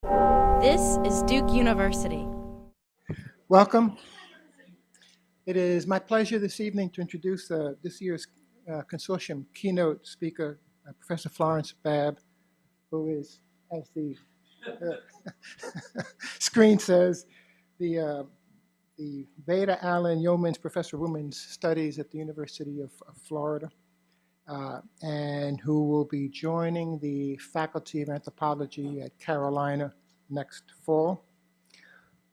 This is Duke University. Welcome. It is my pleasure this evening to introduce this year's consortium keynote speaker, Professor Florence Babb, who is, as the screen says, the Vada Yeomans Professor of Women's Studies at the University of Florida, and who will be joining the Faculty of Anthropology at Carolina next fall.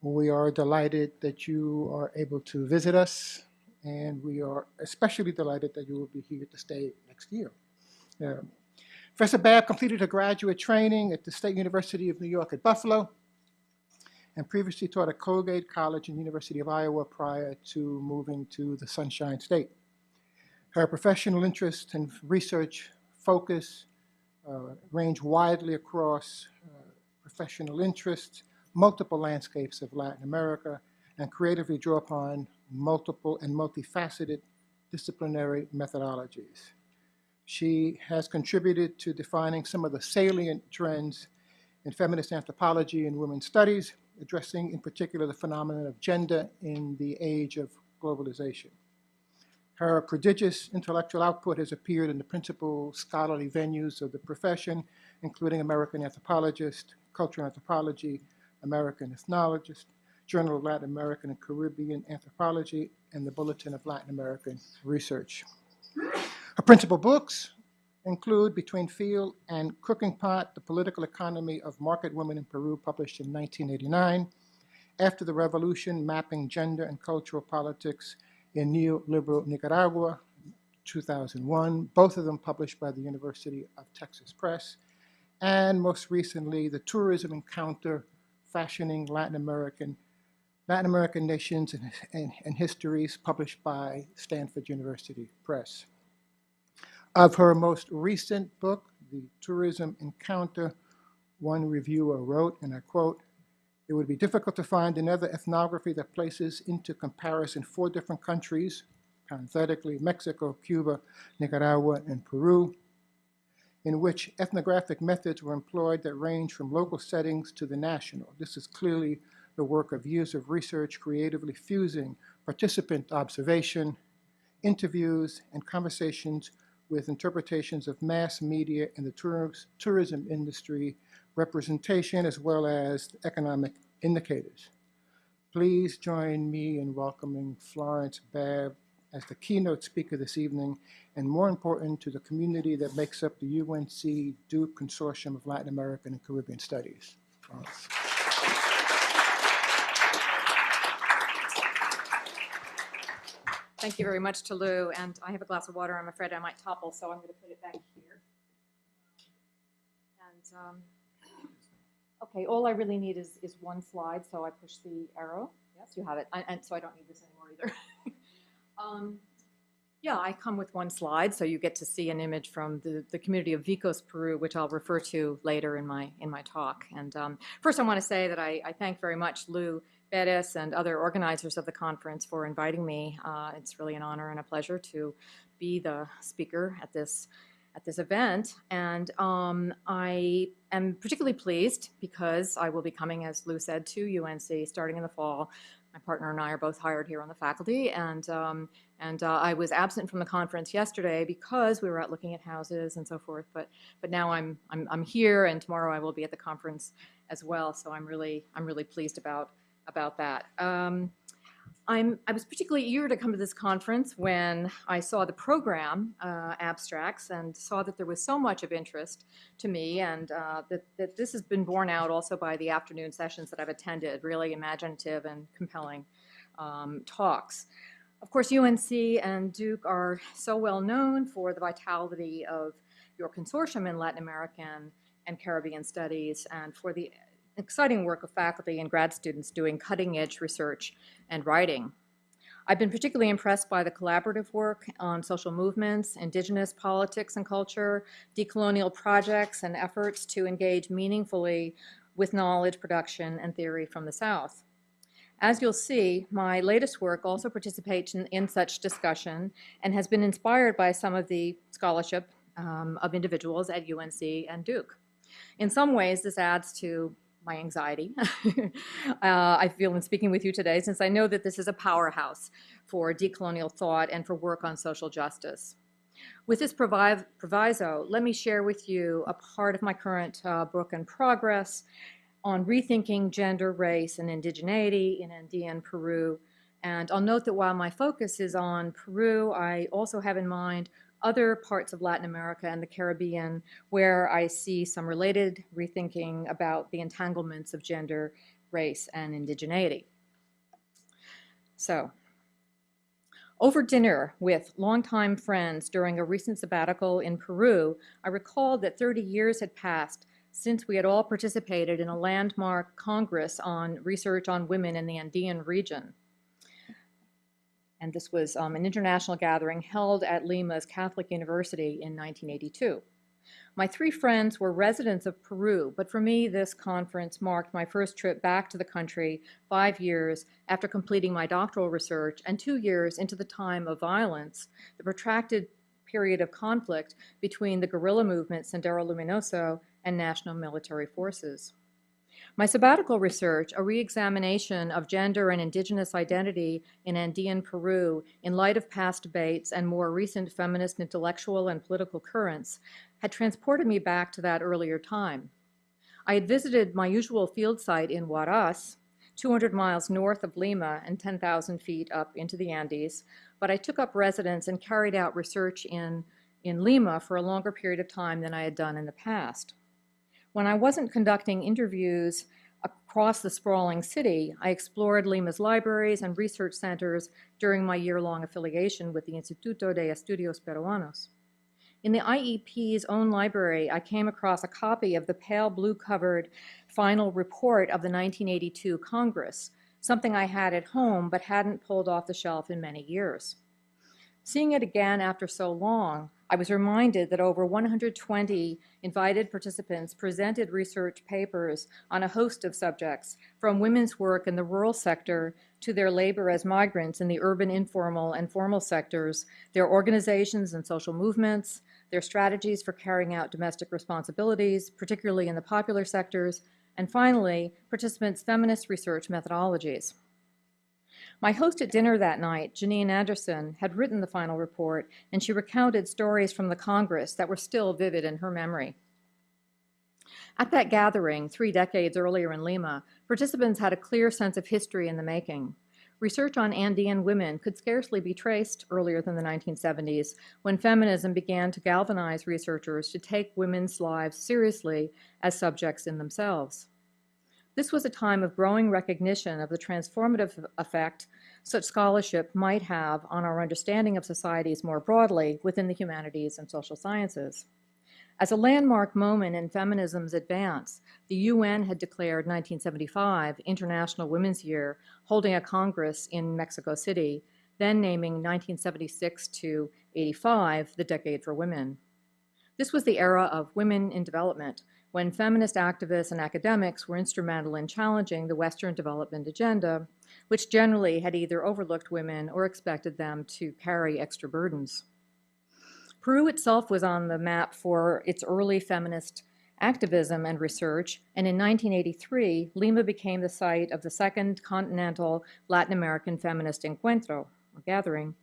We are delighted that you are able to visit us, and we are especially delighted that you will be here to stay next year. Professor Babb completed her graduate training at the State University of New York at Buffalo, and previously taught at Colgate College and University of Iowa prior to moving to the Sunshine State. Her professional interests and research focus range widely across professional interests, multiple landscapes of Latin America, and creatively draw upon multiple and multifaceted disciplinary methodologies. She has contributed to defining some of the salient trends in feminist anthropology and women's studies, addressing in particular the phenomenon of gender in the age of globalization. Her prodigious intellectual output has appeared in the principal scholarly venues of the profession, including American Anthropologist, Cultural Anthropology, American Ethnologist, Journal of Latin American and Caribbean Anthropology, and the Bulletin of Latin American Research. Her principal books include Between Field and Cooking Pot, The Political Economy of Market Women in Peru, published in 1989, After the Revolution, Mapping Gender and Cultural Politics in Neoliberal Nicaragua, 2001, both of them published by the University of Texas Press, and most recently, The Tourism Encounter, Fashioning Latin American Nations and Histories, published by Stanford University Press. Of her most recent book, The Tourism Encounter, one reviewer wrote, and I quote, "It would be difficult to find another ethnography that places into comparison 4 different countries, parenthetically Mexico, Cuba, Nicaragua, and Peru, in which ethnographic methods were employed that range from local settings to the national. This is clearly the work of years of research creatively fusing participant observation, interviews, and conversations with interpretations of mass media and the tourism industry representation, as well as economic indicators." Please join me in welcoming Florence Babb as the keynote speaker this evening, and more important, to the community that makes up the UNC Duke Consortium of Latin American and Caribbean Studies. Florence. Thank you very much to Lou, and I have a glass of water. I'm afraid I might topple, so I'm going to put it back here. And okay, all I really need is one slide, so I push the arrow. Yes, you have it, and so I don't need this anymore either. Yeah, I come with one slide, so you get to see an image from the community of Vicos, Peru, which I'll refer to later in my talk. And first, I want to say that I thank very much Lou Bettis and other organizers of the conference for inviting me. It's really an honor and a pleasure to be the speaker at this event. And I am particularly pleased because I will be coming, as Lou said, to UNC starting in the fall. My partner and I are both hired here on the faculty, and I was absent from the conference yesterday because we were out looking at houses and so forth. But now I'm here, and tomorrow I will be at the conference as well. So I'm really pleased about that. I was particularly eager to come to this conference when I saw the program abstracts and saw that there was so much of interest to me, and that this has been borne out also by the afternoon sessions that I've attended, really imaginative and compelling talks. Of course, UNC and Duke are so well known for the vitality of your consortium in Latin American and Caribbean studies, and for the exciting work of faculty and grad students doing cutting-edge research and writing. I've been particularly impressed by the collaborative work on social movements, indigenous politics and culture, decolonial projects, and efforts to engage meaningfully with knowledge production and theory from the South. As you'll see, my latest work also participates in such discussion and has been inspired by some of the scholarship of individuals at UNC and Duke. In some ways, this adds to my anxiety I feel in speaking with you today, since I know that this is a powerhouse for decolonial thought and for work on social justice. With this proviso, let me share with you a part of my current book in progress on rethinking gender, race, and indigeneity in Andean Peru. And I'll note that while my focus is on Peru, I also have in mind other parts of Latin America and the Caribbean where I see some related rethinking about the entanglements of gender, race, and indigeneity. So, over dinner with longtime friends during a recent sabbatical in Peru, I recalled that 30 years had passed since we had all participated in a landmark congress on research on women in the Andean region. And this was an international gathering held at Lima's Catholic University in 1982. My three friends were residents of Peru, but for me, this conference marked my first trip back to the country 5 years after completing my doctoral research and 2 years into the time of violence, the protracted period of conflict between the guerrilla movement Sendero Luminoso and national military forces. My sabbatical research, a re-examination of gender and indigenous identity in Andean Peru in light of past debates and more recent feminist intellectual and political currents, had transported me back to that earlier time. I had visited my usual field site in Huaraz, 200 miles north of Lima and 10,000 feet up into the Andes, but I took up residence and carried out research in Lima for a longer period of time than I had done in the past. When I wasn't conducting interviews across the sprawling city, I explored Lima's libraries and research centers during my year-long affiliation with the Instituto de Estudios Peruanos. In the IEP's own library, I came across a copy of the pale blue-covered final report of the 1982 Congress, something I had at home but hadn't pulled off the shelf in many years. Seeing it again after so long, I was reminded that over 120 invited participants presented research papers on a host of subjects, from women's work in the rural sector to their labor as migrants in the urban informal and formal sectors, their organizations and social movements, their strategies for carrying out domestic responsibilities, particularly in the popular sectors, and finally, participants' feminist research methodologies. My host at dinner that night, Janine Anderson, had written the final report, and she recounted stories from the Congress that were still vivid in her memory. At that gathering, 3 decades earlier in Lima, participants had a clear sense of history in the making. Research on Andean women could scarcely be traced earlier than the 1970s, when feminism began to galvanize researchers to take women's lives seriously as subjects in themselves. This was a time of growing recognition of the transformative effect such scholarship might have on our understanding of societies more broadly within the humanities and social sciences. As a landmark moment in feminism's advance, the UN had declared 1975 International Women's Year, holding a Congress in Mexico City, then naming 1976 to 85 the Decade for Women. This was the era of women in development, when feminist activists and academics were instrumental in challenging the Western development agenda, which generally had either overlooked women or expected them to carry extra burdens. Peru itself was on the map for its early feminist activism and research, and in 1983, Lima became the site of the second continental Latin American feminist encuentro, or gathering.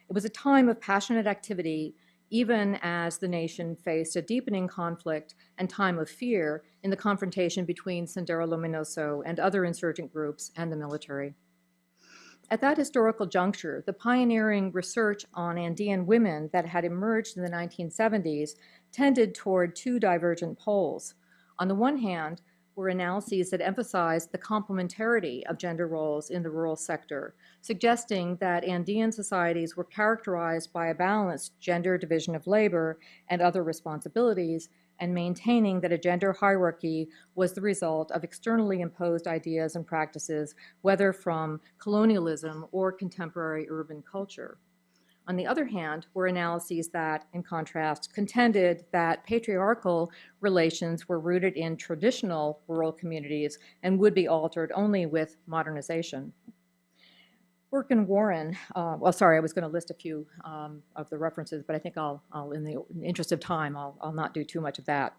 It was a time of passionate activity, even as the nation faced a deepening conflict and time of fear in the confrontation between Sendero Luminoso and other insurgent groups and the military. At that historical juncture, the pioneering research on Andean women that had emerged in the 1970s tended toward 2 divergent poles. On the one hand, were analyses that emphasized the complementarity of gender roles in the rural sector, suggesting that Andean societies were characterized by a balanced gender division of labor and other responsibilities, and maintaining that a gender hierarchy was the result of externally imposed ideas and practices, whether from colonialism or contemporary urban culture. On the other hand, were analyses that, in contrast, contended that patriarchal relations were rooted in traditional rural communities and would be altered only with modernization. Work in Warren, well, sorry, I was going to list a few of the references, but I think I'll in the interest of time, I'll not do too much of that.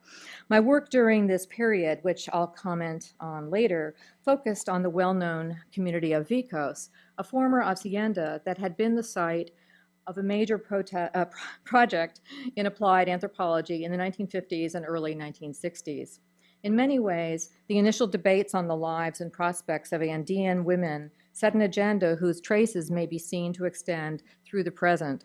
My work during this period, which I'll comment on later, focused on the well-known community of Vicos, a former hacienda that had been the site of a major project in applied anthropology in the 1950s and early 1960s. In many ways, the initial debates on the lives and prospects of Andean women set an agenda whose traces may be seen to extend through the present,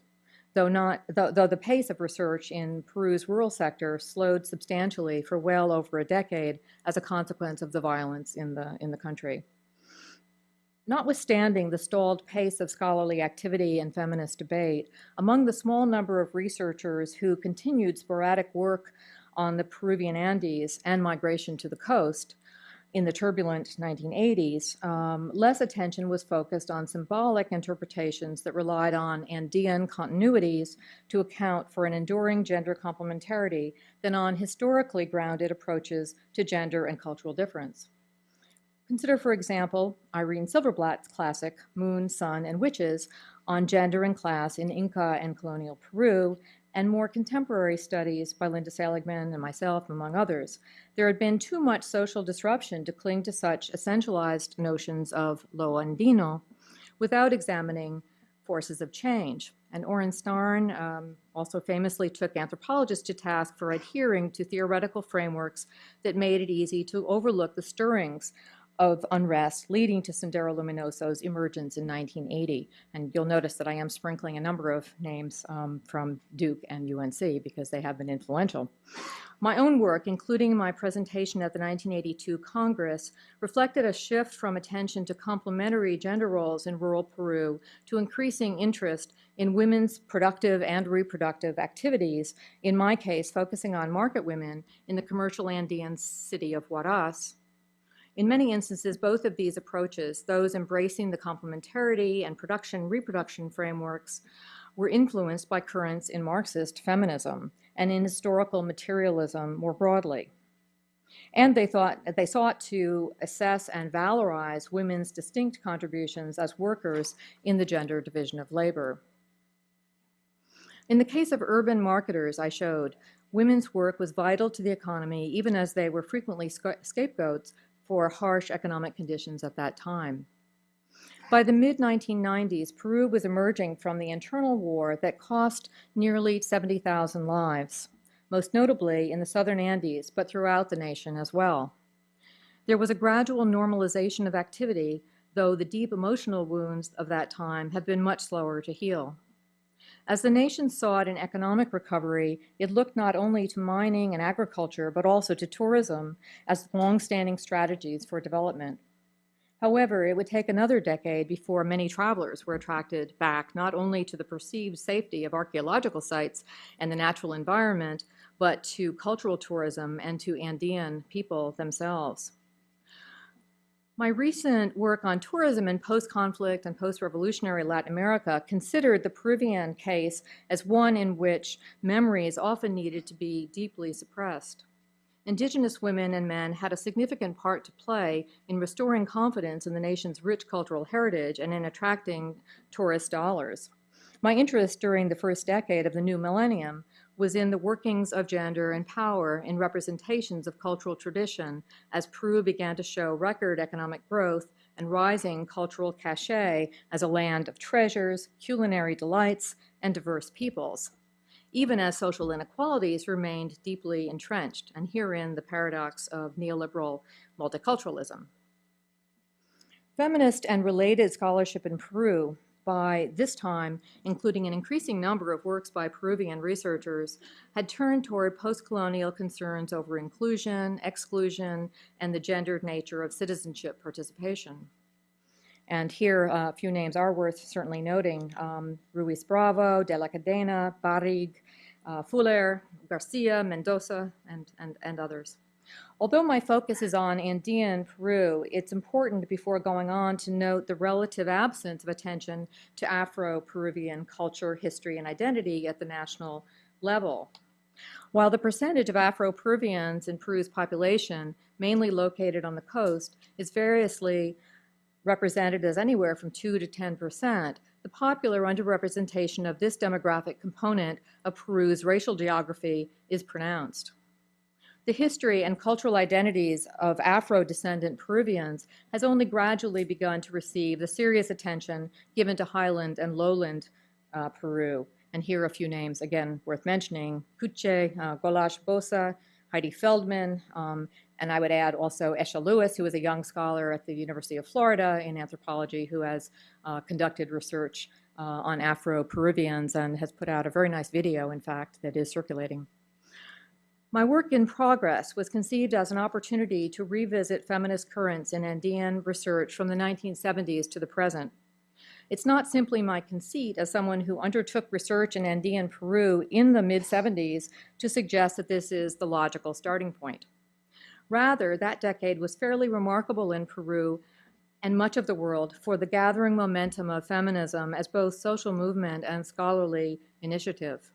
though the pace of research in Peru's rural sector slowed substantially for well over a decade as a consequence of the violence in the country. Notwithstanding the stalled pace of scholarly activity and feminist debate, among the small number of researchers who continued sporadic work on the Peruvian Andes and migration to the coast in the turbulent 1980s, less attention was focused on symbolic interpretations that relied on Andean continuities to account for an enduring gender complementarity than on historically grounded approaches to gender and cultural difference. Consider, for example, Irene Silverblatt's classic Moon, Sun, and Witches on gender and class in Inca and colonial Peru, and more contemporary studies by Linda Seligman and myself, among others. There had been too much social disruption to cling to such essentialized notions of lo andino without examining forces of change. And Oren Starn also famously took anthropologists to task for adhering to theoretical frameworks that made it easy to overlook the stirrings of unrest leading to Sendero Luminoso's emergence in 1980. And you'll notice that I am sprinkling a number of names from Duke and UNC because they have been influential. My own work, including my presentation at the 1982 Congress, reflected a shift from attention to complementary gender roles in rural Peru to increasing interest in women's productive and reproductive activities, in my case, focusing on market women in the commercial Andean city of Huaraz. In many instances, both of these approaches, those embracing the complementarity and production-reproduction frameworks, were influenced by currents in Marxist feminism and in historical materialism more broadly. And they sought to assess and valorize women's distinct contributions as workers in the gender division of labor. In the case of urban marketers, I showed, women's work was vital to the economy, even as they were frequently scapegoats for harsh economic conditions at that time. By the mid-1990s, Peru was emerging from the internal war that cost nearly 70,000 lives, most notably in the southern Andes, but throughout the nation as well. There was a gradual normalization of activity, though the deep emotional wounds of that time have been much slower to heal. As the nation sought an economic recovery, it looked not only to mining and agriculture, but also to tourism as long-standing strategies for development. However, it would take another decade before many travelers were attracted back not only to the perceived safety of archaeological sites and the natural environment, but to cultural tourism and to Andean people themselves. My recent work on tourism in post-conflict and post-revolutionary Latin America considered the Peruvian case as one in which memories often needed to be deeply suppressed. Indigenous women and men had a significant part to play in restoring confidence in the nation's rich cultural heritage and in attracting tourist dollars. My interest during the first decade of the new millennium was in the workings of gender and power in representations of cultural tradition as Peru began to show record economic growth and rising cultural cachet as a land of treasures, culinary delights, and diverse peoples, even as social inequalities remained deeply entrenched, and herein the paradox of neoliberal multiculturalism. Feminist and related scholarship in Peru, by this time, including an increasing number of works by Peruvian researchers, had turned toward post-colonial concerns over inclusion, exclusion, and the gendered nature of citizenship participation. And here, a few names are worth certainly noting: Ruiz Bravo, De la Cadena, Barrig, Fuller, Garcia, Mendoza, and others. Although my focus is on Andean Peru, it's important before going on to note the relative absence of attention to Afro-Peruvian culture, history, and identity at the national level. While the percentage of Afro-Peruvians in Peru's population, mainly located on the coast, is variously represented as anywhere from 2 to 10%, the popular underrepresentation of this demographic component of Peru's racial geography is pronounced. The history and cultural identities of Afro-descendant Peruvians has only gradually begun to receive the serious attention given to highland and lowland Peru. And here are a few names, again, worth mentioning: Kuche, Golash Bosa, Heidi Feldman, and I would add also Esha Lewis, who is a young scholar at the University of Florida in anthropology, who has conducted research on Afro-Peruvians and has put out a very nice video, in fact, that is circulating. My work in progress was conceived as an opportunity to revisit feminist currents in Andean research from the 1970s to the present. It's not simply my conceit as someone who undertook research in Andean Peru in the mid-70s to suggest that this is the logical starting point. Rather, that decade was fairly remarkable in Peru and much of the world for the gathering momentum of feminism as both social movement and scholarly initiative.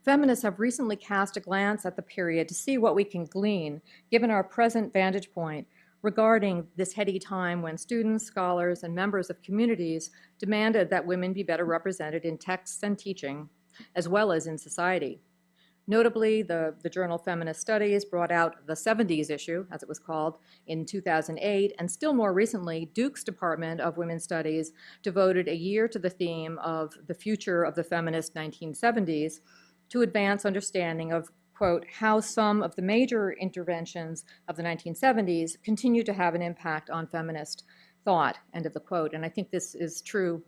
Feminists have recently cast a glance at the period to see what we can glean, given our present vantage point, regarding this heady time when students, scholars, and members of communities demanded that women be better represented in texts and teaching, as well as in society. Notably, the journal Feminist Studies brought out the 70s issue, as it was called, in 2008, and still more recently, Duke's Department of Women's Studies devoted a year to the theme of the future of the feminist 1970s, to advance understanding of, quote, how some of the major interventions of the 1970s continue to have an impact on feminist thought, end of the quote. And I think this is true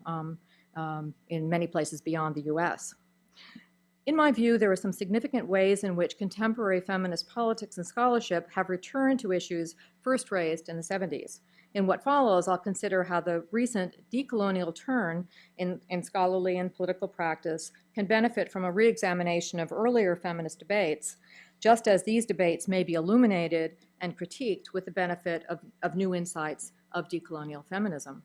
in many places beyond the US. In my view, there are some significant ways in which contemporary feminist politics and scholarship have returned to issues first raised in the 70s. In what follows, I'll consider how the recent decolonial turn in scholarly and political practice can benefit from a re-examination of earlier feminist debates, just as these debates may be illuminated and critiqued with the benefit of new insights of decolonial feminism.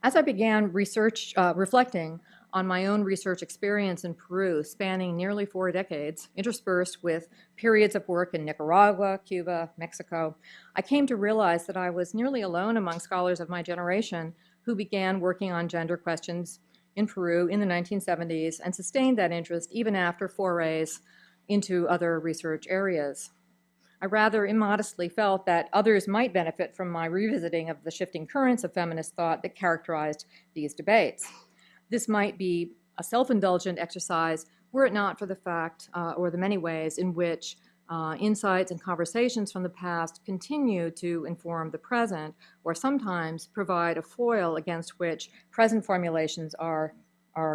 As I began reflecting on my own research experience in Peru, spanning nearly 4 decades, interspersed with periods of work in Nicaragua, Cuba, Mexico, I came to realize that I was nearly alone among scholars of my generation who began working on gender questions in Peru in the 1970s and sustained that interest even after forays into other research areas. I rather immodestly felt that others might benefit from my revisiting of the shifting currents of feminist thought that characterized these debates. This might be a self-indulgent exercise were it not for the fact or the many ways in which insights and conversations from the past continue to inform the present, or sometimes provide a foil against which present formulations are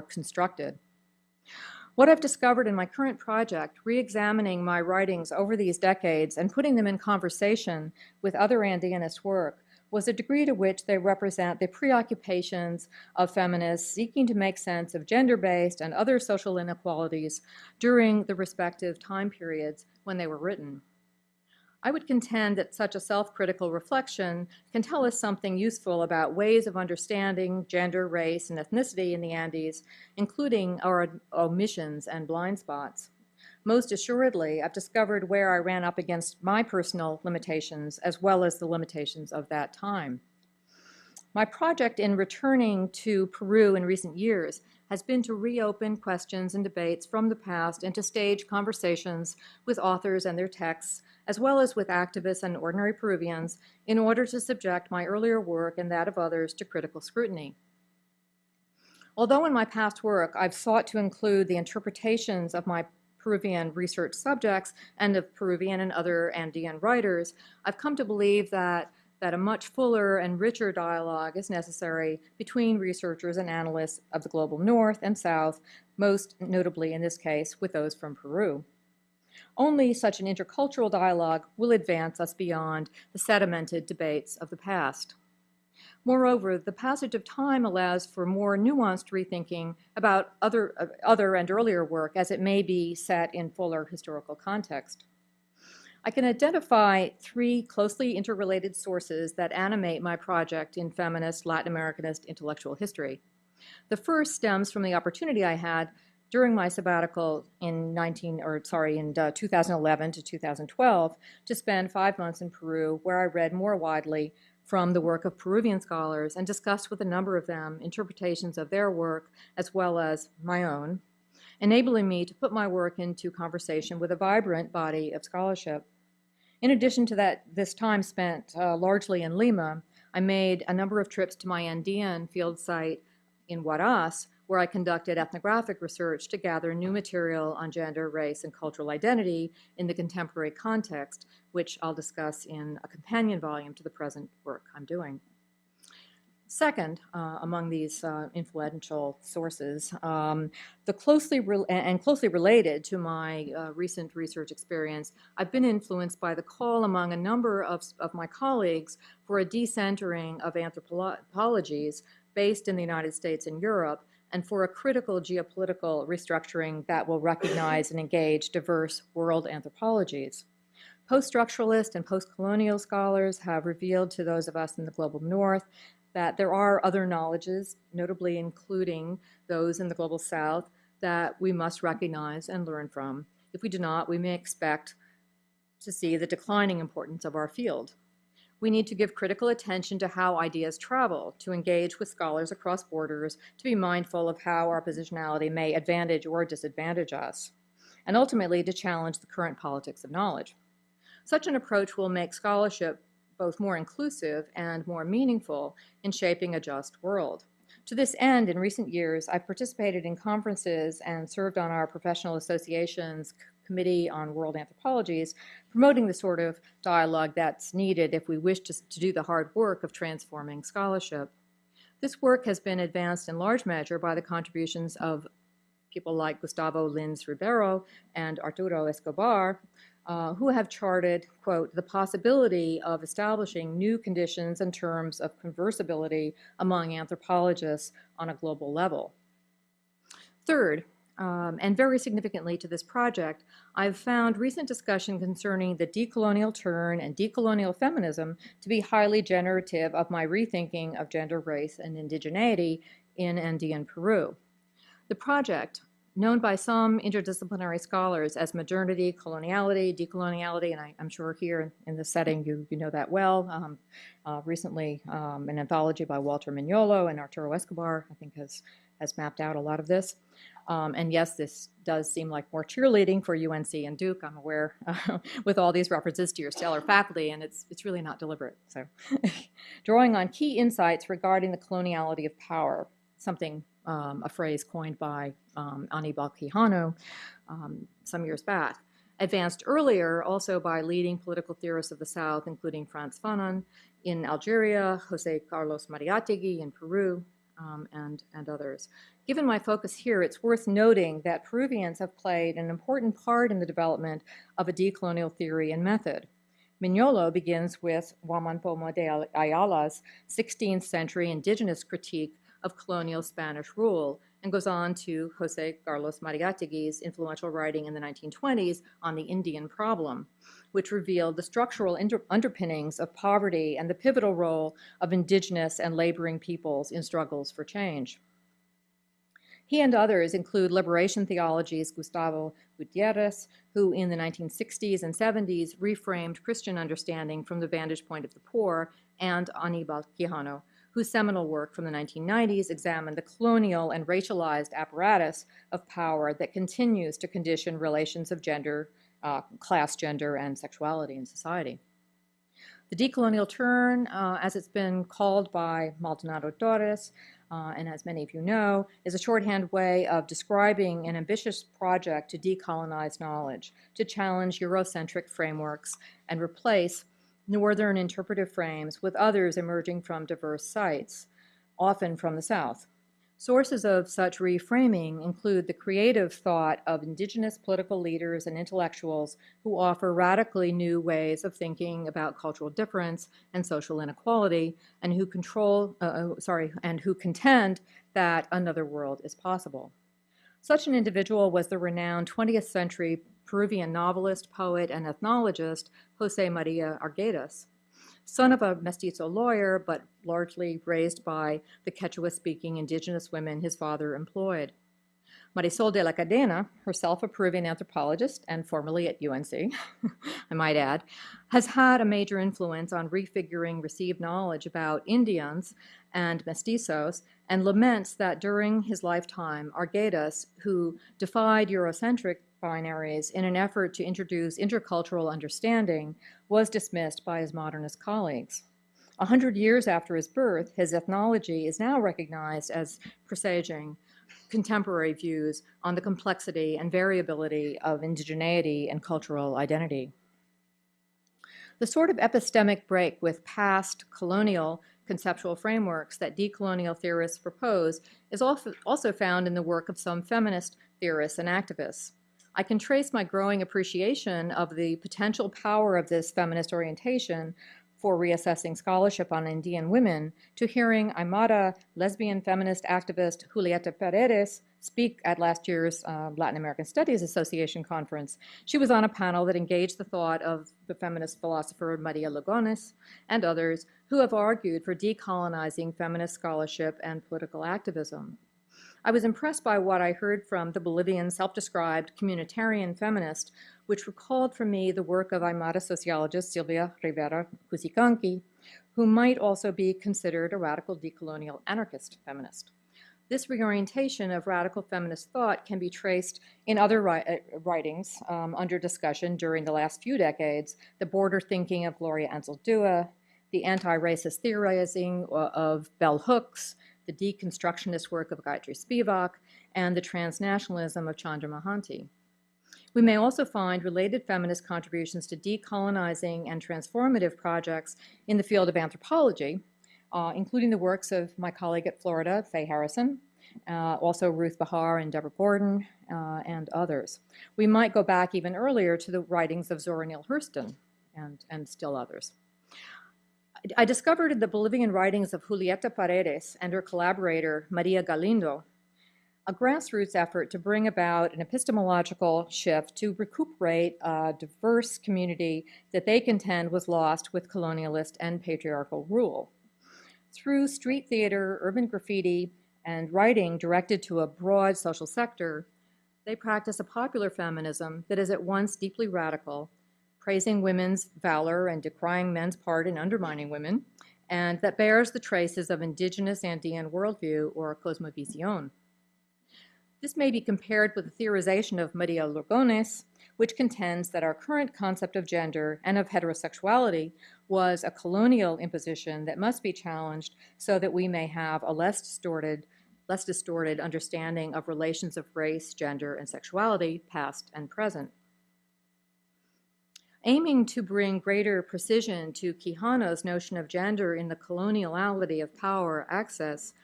constructed. What I've discovered in my current project, re-examining my writings over these decades and putting them in conversation with other Andeanist work, was the degree to which they represent the preoccupations of feminists seeking to make sense of gender-based and other social inequalities during the respective time periods when they were written. I would contend that such a self-critical reflection can tell us something useful about ways of understanding gender, race, and ethnicity in the Andes, including our omissions and blind spots. Most assuredly, I've discovered where I ran up against my personal limitations as well as the limitations of that time. My project in returning to Peru in recent years has been to reopen questions and debates from the past and to stage conversations with authors and their texts, as well as with activists and ordinary Peruvians, in order to subject my earlier work and that of others to critical scrutiny. Although in my past work I've sought to include the interpretations of my Peruvian research subjects and of Peruvian and other Andean writers, I've come to believe that a much fuller and richer dialogue is necessary between researchers and analysts of the global north and south, most notably in this case with those from Peru. Only such an intercultural dialogue will advance us beyond the sedimented debates of the past. Moreover, the passage of time allows for more nuanced rethinking about other and earlier work as it may be set in fuller historical context. I can identify 3 closely interrelated sources that animate my project in feminist Latin Americanist intellectual history. The first stems from the opportunity I had during my sabbatical in 2011 to 2012 to spend 5 months in Peru, where I read more widely from the work of Peruvian scholars and discussed with a number of them interpretations of their work as well as my own, enabling me to put my work into conversation with a vibrant body of scholarship. In addition to that, this time spent largely in Lima, I made a number of trips to my Andean field site in Huaraz, where I conducted ethnographic research to gather new material on gender, race, and cultural identity in the contemporary context, which I'll discuss in a companion volume to the present work I'm doing. Second, among these influential sources, closely related to my recent research experience, I've been influenced by the call among a number of my colleagues for a decentering of anthropologies based in the United States and Europe, and for a critical geopolitical restructuring that will recognize and engage diverse world anthropologies. Post-structuralist and post-colonial scholars have revealed to those of us in the global north that there are other knowledges, notably including those in the global south, that we must recognize and learn from. If we do not, we may expect to see the declining importance of our field. We need to give critical attention to how ideas travel, to engage with scholars across borders, to be mindful of how our positionality may advantage or disadvantage us, and ultimately to challenge the current politics of knowledge. Such an approach will make scholarship both more inclusive and more meaningful in shaping a just world. To this end, in recent years, I've participated in conferences and served on our professional association's Committee on World Anthropologies, promoting the sort of dialogue that's needed if we wish to do the hard work of transforming scholarship. This work has been advanced in large measure by the contributions of people like Gustavo Lins Ribeiro and Arturo Escobar, who have charted, quote, the possibility of establishing new conditions and terms of conversability among anthropologists on a global level. Third, and very significantly to this project, I've found recent discussion concerning the decolonial turn and decolonial feminism to be highly generative of my rethinking of gender, race, and indigeneity in Andean Peru. The project, known by some interdisciplinary scholars as modernity, coloniality, decoloniality, and I'm sure here in this setting you know that well. Recently, an anthology by Walter Mignolo and Arturo Escobar, I think, has mapped out a lot of this. And yes, this does seem like more cheerleading for UNC and Duke, I'm aware, with all these references to your stellar faculty, and it's really not deliberate. So, drawing on key insights regarding the coloniality of power, a phrase coined by Aníbal Quijano some years back, advanced earlier also by leading political theorists of the South, including Frantz Fanon in Algeria, José Carlos Mariátegui in Peru, and others. Given my focus here, it's worth noting that Peruvians have played an important part in the development of a decolonial theory and method. Mignolo begins with Juan Poma de Ayala's 16th century indigenous critique of colonial Spanish rule, and goes on to José Carlos Mariátegui's influential writing in the 1920s on the Indian problem, which revealed the structural underpinnings of poverty and the pivotal role of indigenous and laboring peoples in struggles for change. He and others include liberation theology's Gustavo Gutiérrez, who in the 1960s and 70s reframed Christian understanding from the vantage point of the poor, and Aníbal Quijano, whose seminal work from the 1990s examined the colonial and racialized apparatus of power that continues to condition relations of gender, class, gender, and sexuality in society. The decolonial turn, as it's been called by Maldonado Torres, and as many of you know, is a shorthand way of describing an ambitious project to decolonize knowledge, to challenge Eurocentric frameworks and replace Northern interpretive frames with others emerging from diverse sites, often from the South. Sources of such reframing include the creative thought of indigenous political leaders and intellectuals who offer radically new ways of thinking about cultural difference and social inequality, and who contend that another world is possible. Such an individual was the renowned 20th century Peruvian novelist, poet, and ethnologist José María Arguedas, son of a mestizo lawyer, but largely raised by the Quechua-speaking indigenous women his father employed. Marisol de la Cadena, herself a Peruvian anthropologist and formerly at UNC, I might add, has had a major influence on refiguring received knowledge about Indians and mestizos, and laments that during his lifetime, Arguedas, who defied Eurocentric binaries in an effort to introduce intercultural understanding, was dismissed by his modernist colleagues. 100 years after his birth, his ethnology is now recognized as presaging contemporary views on the complexity and variability of indigeneity and cultural identity. The sort of epistemic break with past colonial conceptual frameworks that decolonial theorists propose is also found in the work of some feminist theorists and activists. I can trace my growing appreciation of the potential power of this feminist orientation for reassessing scholarship on Andean women to hearing Aymara lesbian feminist activist Julieta Paredes speak at last year's Latin American Studies Association conference. She was on a panel that engaged the thought of the feminist philosopher Maria Lugones and others who have argued for decolonizing feminist scholarship and political activism. I was impressed by what I heard from the Bolivian self-described communitarian feminist, which recalled for me the work of Aymara sociologist Silvia Rivera Cusicanqui, who might also be considered a radical decolonial anarchist feminist. This reorientation of radical feminist thought can be traced in other writings under discussion during the last few decades: the border thinking of Gloria Anzaldúa, the anti-racist theorizing of Bell Hooks, the deconstructionist work of Gayatri Spivak, and the transnationalism of Chandra Mohanty. We may also find related feminist contributions to decolonizing and transformative projects in the field of anthropology, including the works of my colleague at Florida, Faye Harrison, also Ruth Bahar and Deborah Gordon, and others. We might go back even earlier to the writings of Zora Neale Hurston and still others. I discovered in the Bolivian writings of Julieta Paredes and her collaborator, Maria Galindo, a grassroots effort to bring about an epistemological shift to recuperate a diverse community that they contend was lost with colonialist and patriarchal rule. Through street theater, urban graffiti, and writing directed to a broad social sector, they practice a popular feminism that is at once deeply radical, praising women's valor and decrying men's part in undermining women, and that bears the traces of indigenous Andean worldview or cosmovisión. This may be compared with the theorization of Maria Lugones, which contends that our current concept of gender and of heterosexuality was a colonial imposition that must be challenged so that we may have a less distorted understanding of relations of race, gender, and sexuality, past and present. Aiming to bring greater precision to Quijano's notion of gender in the coloniality of power axis,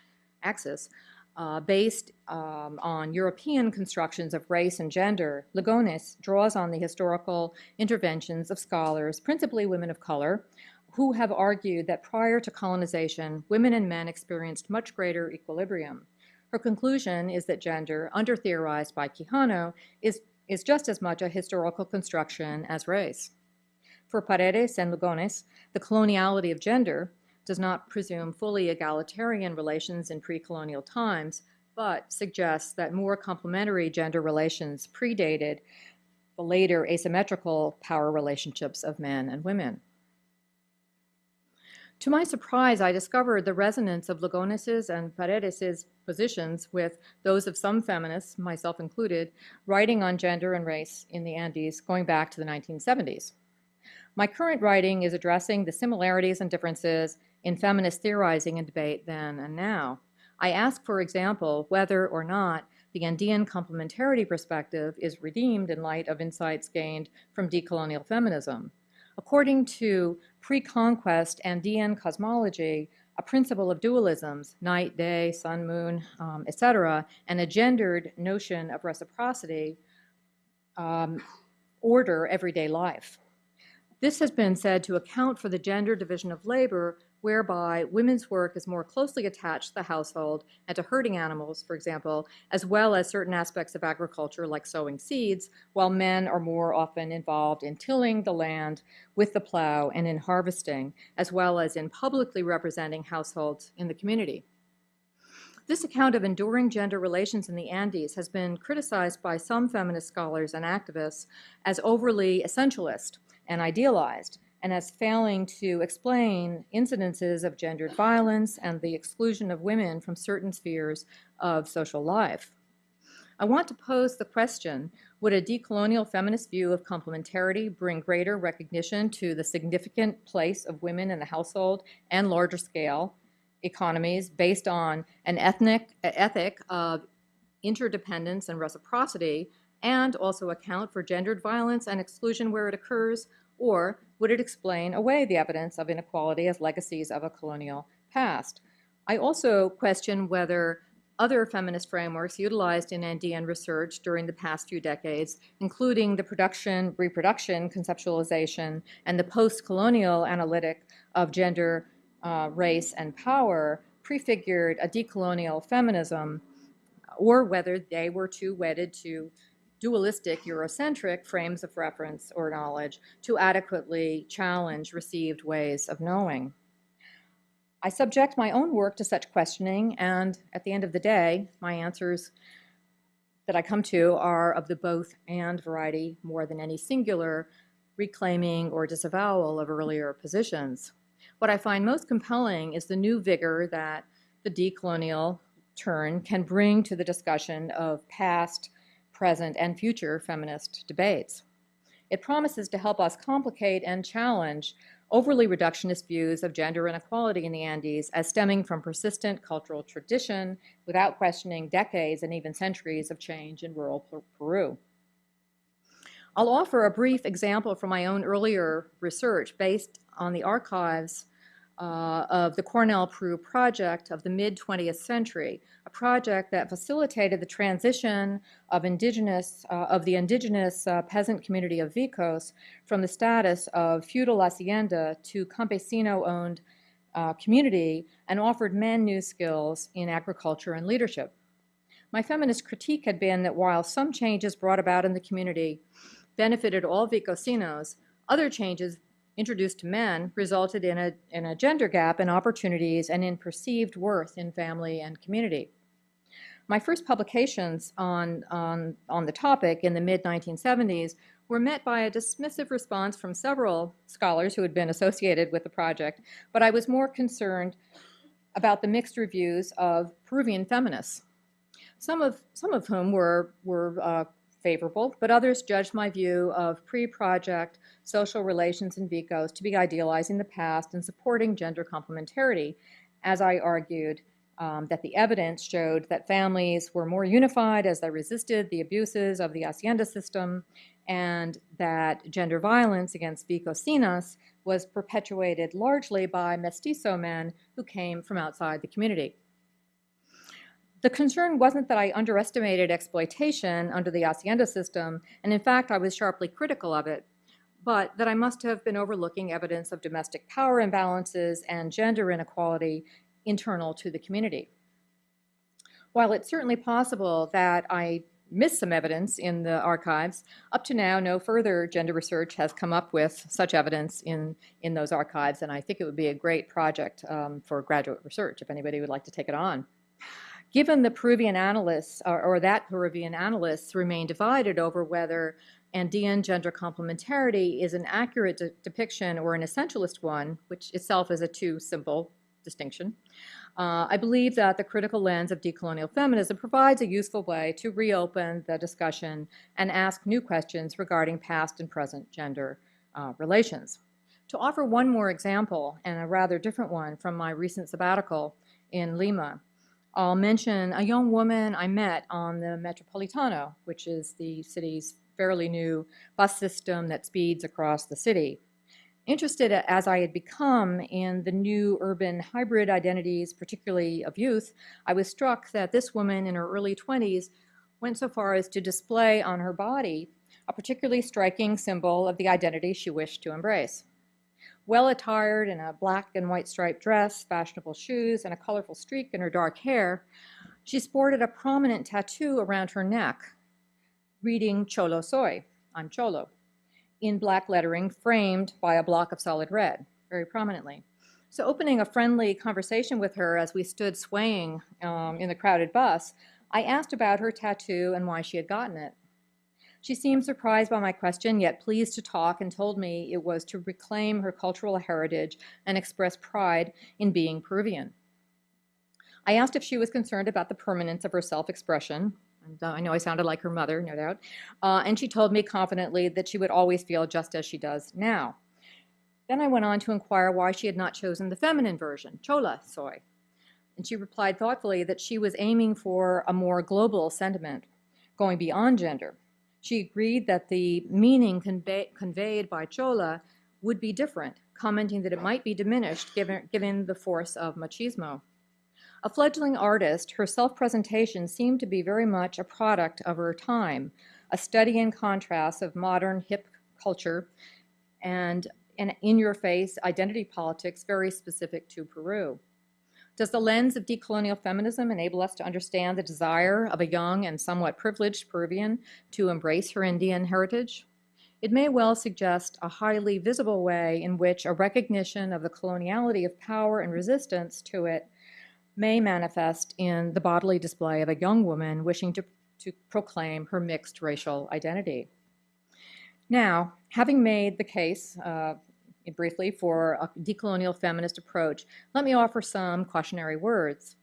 based on European constructions of race and gender, Lugones draws on the historical interventions of scholars, principally women of color, who have argued that prior to colonization, women and men experienced much greater equilibrium. Her conclusion is that gender, under-theorized by Quijano, is just as much a historical construction as race. For Paredes and Lugones, the coloniality of gender does not presume fully egalitarian relations in pre-colonial times, but suggests that more complementary gender relations predated the later asymmetrical power relationships of men and women. To my surprise, I discovered the resonance of Lugones's and Paredes's positions with those of some feminists, myself included, writing on gender and race in the Andes going back to the 1970s. My current writing is addressing the similarities and differences in feminist theorizing and debate then and now. I ask, for example, whether or not the Andean complementarity perspective is redeemed in light of insights gained from decolonial feminism. According to pre-conquest Andean cosmology, a principle of dualisms, night, day, sun, moon, etc., and a gendered notion of reciprocity order everyday life. This has been said to account for the gender division of labor, whereby women's work is more closely attached to the household and to herding animals, for example, as well as certain aspects of agriculture like sowing seeds, while men are more often involved in tilling the land with the plow and in harvesting, as well as in publicly representing households in the community. This account of enduring gender relations in the Andes has been criticized by some feminist scholars and activists as overly essentialist and idealized, and as failing to explain incidences of gendered violence and the exclusion of women from certain spheres of social life. I want to pose the question, would a decolonial feminist view of complementarity bring greater recognition to the significant place of women in the household and larger scale economies based on an ethic of interdependence and reciprocity, and also account for gendered violence and exclusion where it occurs? Or would it explain away the evidence of inequality as legacies of a colonial past? I also question whether other feminist frameworks utilized in Andean research during the past few decades, including the production, reproduction, conceptualization, and the post-colonial analytic of gender, race, and power, prefigured a decolonial feminism, or whether they were too wedded to dualistic Eurocentric frames of reference or knowledge to adequately challenge received ways of knowing. I subject my own work to such questioning, and at the end of the day, my answers that I come to are of the both and variety more than any singular reclaiming or disavowal of earlier positions. What I find most compelling is the new vigor that the decolonial turn can bring to the discussion of past, present, and future feminist debates. It promises to help us complicate and challenge overly reductionist views of gender inequality in the Andes as stemming from persistent cultural tradition without questioning decades and even centuries of change in rural Peru. I'll offer a brief example from my own earlier research based on the archives of the Cornell Peru project of the mid-20th century, a project that facilitated the transition of the indigenous peasant community of Vicos from the status of feudal hacienda to campesino-owned community, and offered men new skills in agriculture and leadership. My feminist critique had been that while some changes brought about in the community benefited all Vicosinos, other changes introduced to men resulted in a gender gap in opportunities and in perceived worth in family and community. My first publications on the topic in the mid-1970s were met by a dismissive response from several scholars who had been associated with the project, but I was more concerned about the mixed reviews of Peruvian feminists, some of whom were favorable, but others judged my view of pre-project social relations in Vicos to be idealizing the past and supporting gender complementarity, as I argued that the evidence showed that families were more unified as they resisted the abuses of the hacienda system, and that gender violence against Vicosinas was perpetuated largely by mestizo men who came from outside the community. The concern wasn't that I underestimated exploitation under the hacienda system, and in fact I was sharply critical of it, but that I must have been overlooking evidence of domestic power imbalances and gender inequality internal to the community. While it's certainly possible that I missed some evidence in the archives, up to now no further gender research has come up with such evidence in those archives, and I think it would be a great project for graduate research if anybody would like to take it on. Given the Peruvian analysts, or that Peruvian analysts remain divided over whether Andean gender complementarity is an accurate depiction or an essentialist one, which itself is a too simple distinction, I believe that the critical lens of decolonial feminism provides a useful way to reopen the discussion and ask new questions regarding past and present gender relations. To offer one more example, and a rather different one from my recent sabbatical in Lima, I'll mention a young woman I met on the Metropolitano, which is the city's fairly new bus system that speeds across the city. Interested as I had become in the new urban hybrid identities, particularly of youth, I was struck that this woman in her early 20s went so far as to display on her body a particularly striking symbol of the identity she wished to embrace. Well attired in a black and white striped dress, fashionable shoes, and a colorful streak in her dark hair, she sported a prominent tattoo around her neck, reading "Cholo soy," I'm Cholo, in black lettering framed by a block of solid red, very prominently. So opening a friendly conversation with her as we stood swaying in the crowded bus, I asked about her tattoo and why she had gotten it. She seemed surprised by my question, yet pleased to talk, and told me it was to reclaim her cultural heritage and express pride in being Peruvian. I asked if she was concerned about the permanence of her self-expression. And I know I sounded like her mother, no doubt. And she told me confidently that she would always feel just as she does now. Then I went on to inquire why she had not chosen the feminine version, chola soy. And she replied thoughtfully that she was aiming for a more global sentiment, going beyond gender. She agreed that the meaning conveyed by chola would be different, commenting that it might be diminished given the force of machismo. A fledgling artist, her self-presentation seemed to be very much a product of her time, a study in contrast of modern hip culture and an in-your-face identity politics very specific to Peru. Does the lens of decolonial feminism enable us to understand the desire of a young and somewhat privileged Peruvian to embrace her Indian heritage? It may well suggest a highly visible way in which a recognition of the coloniality of power and resistance to it may manifest in the bodily display of a young woman wishing to proclaim her mixed racial identity. Now, having made the case briefly for a decolonial feminist approach, let me offer some cautionary words.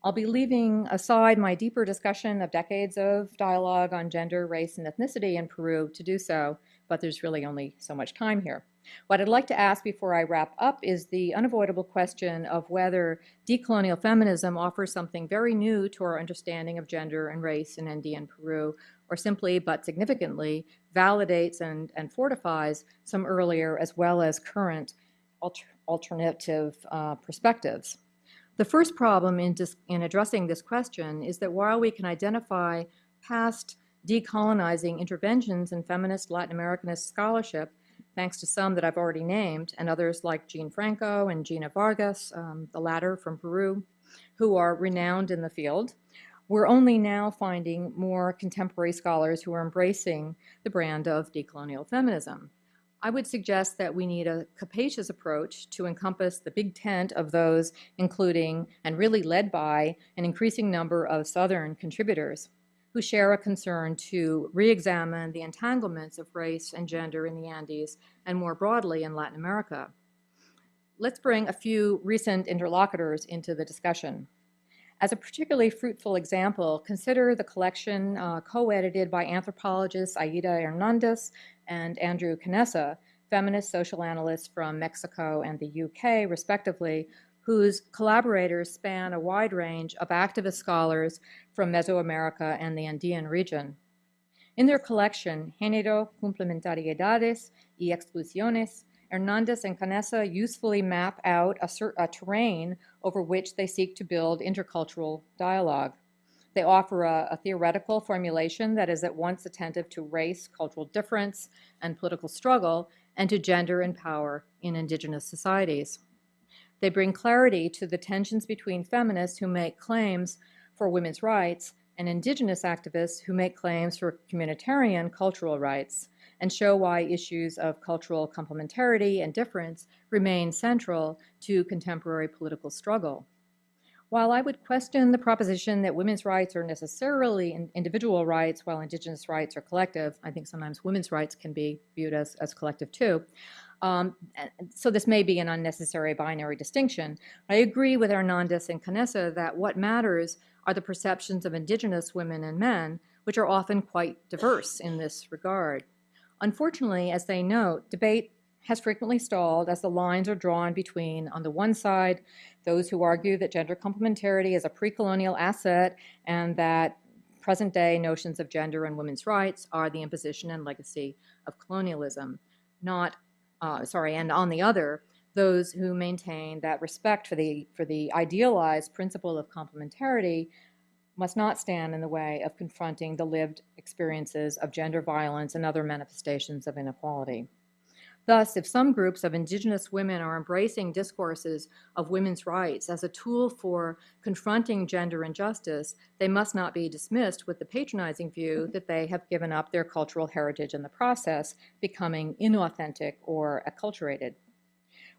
I'll be leaving aside my deeper discussion of decades of dialogue on gender, race, and ethnicity in Peru to do so, but there's really only so much time here. What I'd like to ask before I wrap up is the unavoidable question of whether decolonial feminism offers something very new to our understanding of gender and race in Andean Peru, or simply, but significantly, validates and fortifies some earlier as well as current alternative perspectives. The first problem in addressing this question is that while we can identify past decolonizing interventions in feminist Latin Americanist scholarship, thanks to some that I've already named, and others like Jean Franco and Gina Vargas, the latter from Peru, who are renowned in the field, we're only now finding more contemporary scholars who are embracing the brand of decolonial feminism. I would suggest that we need a capacious approach to encompass the big tent of those, including and really led by an increasing number of Southern contributors who share a concern to re-examine the entanglements of race and gender in the Andes and more broadly in Latin America. Let's bring a few recent interlocutors into the discussion. As a particularly fruitful example, consider the collection co-edited by anthropologists Aida Hernandez and Andrew Canessa, feminist social analysts from Mexico and the UK, respectively, whose collaborators span a wide range of activist scholars from Mesoamerica and the Andean region. In their collection, Género, Complementariedades y Exclusiones, Hernandez and Canessa usefully map out a terrain over which they seek to build intercultural dialogue. They offer a theoretical formulation that is at once attentive to race, cultural difference, and political struggle, and to gender and power in indigenous societies. They bring clarity to the tensions between feminists who make claims for women's rights and indigenous activists who make claims for communitarian cultural rights, and show why issues of cultural complementarity and difference remain central to contemporary political struggle. While I would question the proposition that women's rights are necessarily individual rights while indigenous rights are collective, I think sometimes women's rights can be viewed as collective too. So this may be an unnecessary binary distinction. I agree with Hernandez and Canessa that what matters are the perceptions of indigenous women and men, which are often quite diverse in this regard. Unfortunately, as they note, debate has frequently stalled as the lines are drawn between, on the one side, those who argue that gender complementarity is a pre-colonial asset and that present-day notions of gender and women's rights are the imposition and legacy of colonialism, and on the other, those who maintain that respect for the idealized principle of complementarity must not stand in the way of confronting the lived experiences of gender violence and other manifestations of inequality. Thus, if some groups of indigenous women are embracing discourses of women's rights as a tool for confronting gender injustice, they must not be dismissed with the patronizing view that they have given up their cultural heritage in the process, becoming inauthentic or acculturated.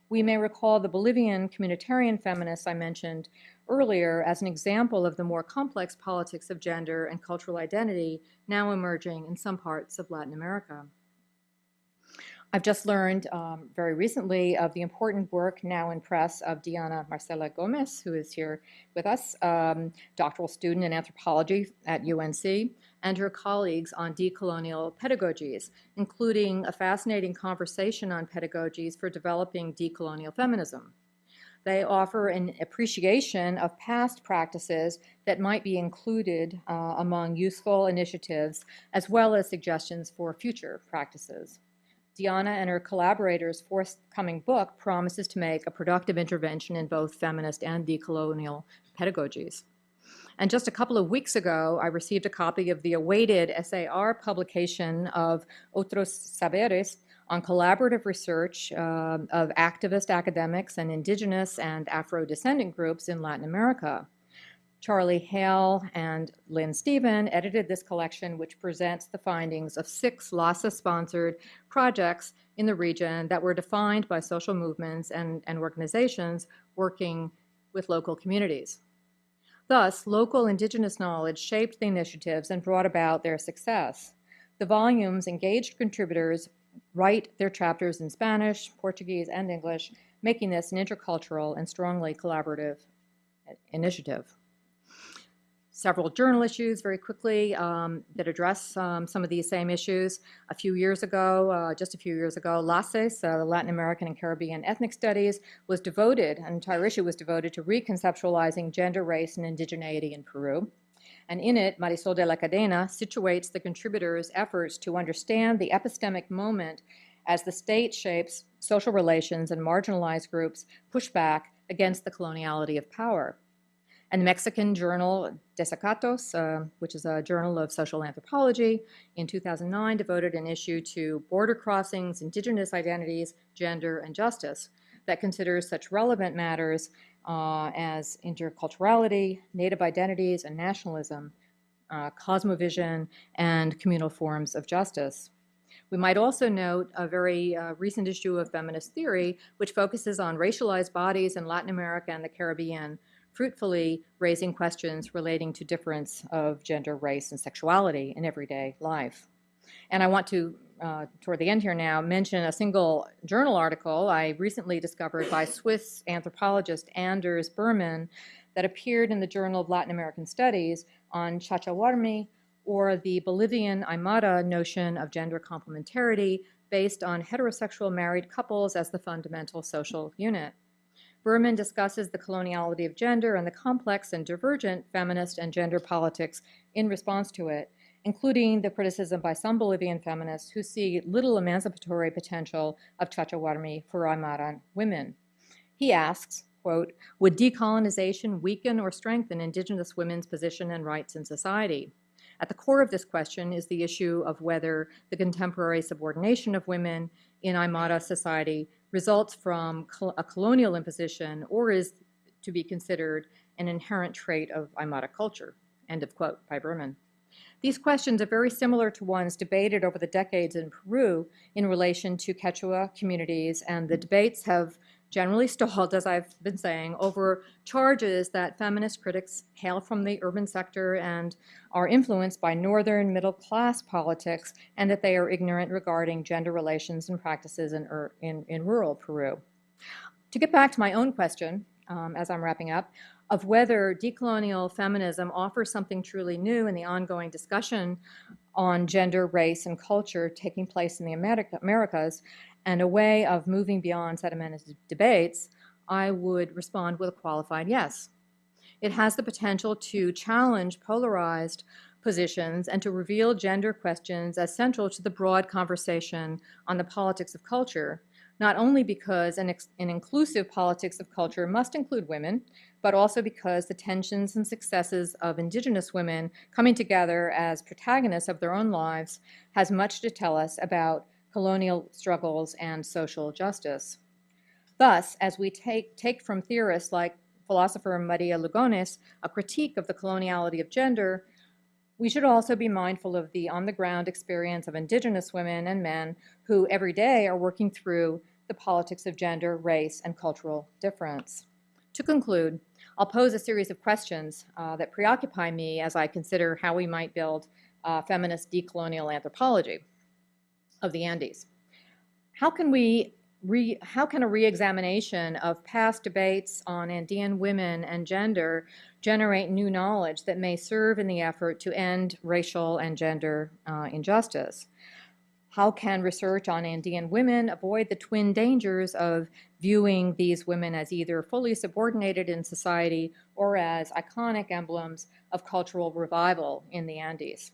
We may recall the Bolivian communitarian feminists I mentioned earlier as an example of the more complex politics of gender and cultural identity now emerging in some parts of Latin America. I've just learned very recently of the important work now in press of Diana Marcela Gomez, who is here with us, doctoral student in anthropology at UNC, and her colleagues on decolonial pedagogies, including a fascinating conversation on pedagogies for developing decolonial feminism. They offer an appreciation of past practices that might be included among useful initiatives, as well as suggestions for future practices. Diana and her collaborators' forthcoming book promises to make a productive intervention in both feminist and decolonial pedagogies. And just a couple of weeks ago, I received a copy of the awaited SAR publication of Otros Saberes on collaborative research of activist academics and indigenous and Afro-descendant groups in Latin America. Charlie Hale and Lynn Stephen edited this collection, which presents the findings of 6 LASA-sponsored projects in the region that were defined by social movements and organizations working with local communities. Thus, local indigenous knowledge shaped the initiatives and brought about their success. The volumes engaged contributors write their chapters in Spanish, Portuguese, and English, making this an intercultural and strongly collaborative initiative. Several journal issues very quickly that address some of these same issues. Just a few years ago, LACES, the Latin American and Caribbean Ethnic Studies, an entire issue was devoted to reconceptualizing gender, race, and indigeneity in Peru. And in it, Marisol de la Cadena situates the contributors' efforts to understand the epistemic moment as the state shapes social relations and marginalized groups push back against the coloniality of power. And the Mexican journal Desacatos, which is a journal of social anthropology, in 2009 devoted an issue to border crossings, indigenous identities, gender, and justice that considers such relevant matters as interculturality, native identities, and nationalism, cosmovision, and communal forms of justice. We might also note a very recent issue of Feminist Theory, which focuses on racialized bodies in Latin America and the Caribbean, fruitfully raising questions relating to difference of gender, race, and sexuality in everyday life. And I want to, toward the end here now, mention a single journal article I recently discovered by Swiss anthropologist Anders Berman that appeared in the Journal of Latin American Studies on Chachawarmi, or the Bolivian Aymara notion of gender complementarity based on heterosexual married couples as the fundamental social unit. Berman discusses the coloniality of gender and the complex and divergent feminist and gender politics in response to it, including the criticism by some Bolivian feminists who see little emancipatory potential of Chachawarmi for Aymara women. He asks, quote, would decolonization weaken or strengthen indigenous women's position and rights in society? At the core of this question is the issue of whether the contemporary subordination of women in Aymara society results from a colonial imposition or is to be considered an inherent trait of Aymara culture, end of quote by Berman. These questions are very similar to ones debated over the decades in Peru in relation to Quechua communities, and the debates have generally stalled, as I've been saying, over charges that feminist critics hail from the urban sector and are influenced by northern middle-class politics, and that they are ignorant regarding gender relations and practices in rural Peru. To get back to my own question, as I'm wrapping up, of whether decolonial feminism offers something truly new in the ongoing discussion on gender, race, and culture taking place in the Americas, and a way of moving beyond sedimentary debates, I would respond with a qualified yes. It has the potential to challenge polarized positions and to reveal gender questions as central to the broad conversation on the politics of culture, not only because an inclusive politics of culture must include women, but also because the tensions and successes of indigenous women coming together as protagonists of their own lives has much to tell us about colonial struggles and social justice. Thus, as we take from theorists like philosopher Maria Lugones a critique of the coloniality of gender, we should also be mindful of the on-the-ground experience of indigenous women and men who every day are working through the politics of gender, race, and cultural difference. To conclude, I'll pose a series of questions that preoccupy me as I consider how we might build feminist decolonial anthropology of the Andes. How can a re-examination of past debates on Andean women and gender generate new knowledge that may serve in the effort to end racial and gender injustice? How can research on Andean women avoid the twin dangers of viewing these women as either fully subordinated in society or as iconic emblems of cultural revival in the Andes?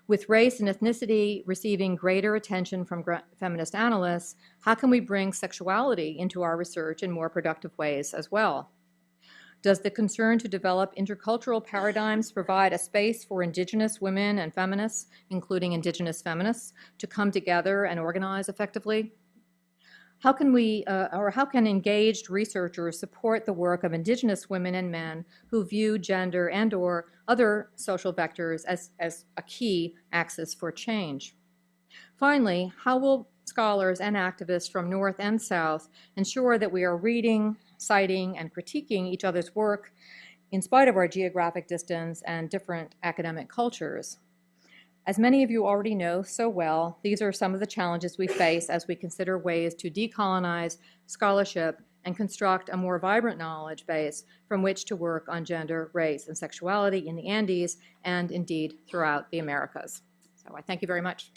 With race and ethnicity receiving greater attention from feminist analysts, how can we bring sexuality into our research in more productive ways as well? Does the concern to develop intercultural paradigms provide a space for Indigenous women and feminists, including Indigenous feminists, to come together and organize effectively? How can engaged researchers support the work of Indigenous women and men who view gender and/or other social vectors as a key axis for change? Finally, how will scholars and activists from North and South ensure that we are reading, citing, and critiquing each other's work in spite of our geographic distance and different academic cultures? As many of you already know so well, these are some of the challenges we face as we consider ways to decolonize scholarship and construct a more vibrant knowledge base from which to work on gender, race, and sexuality in the Andes and indeed throughout the Americas. So I thank you very much.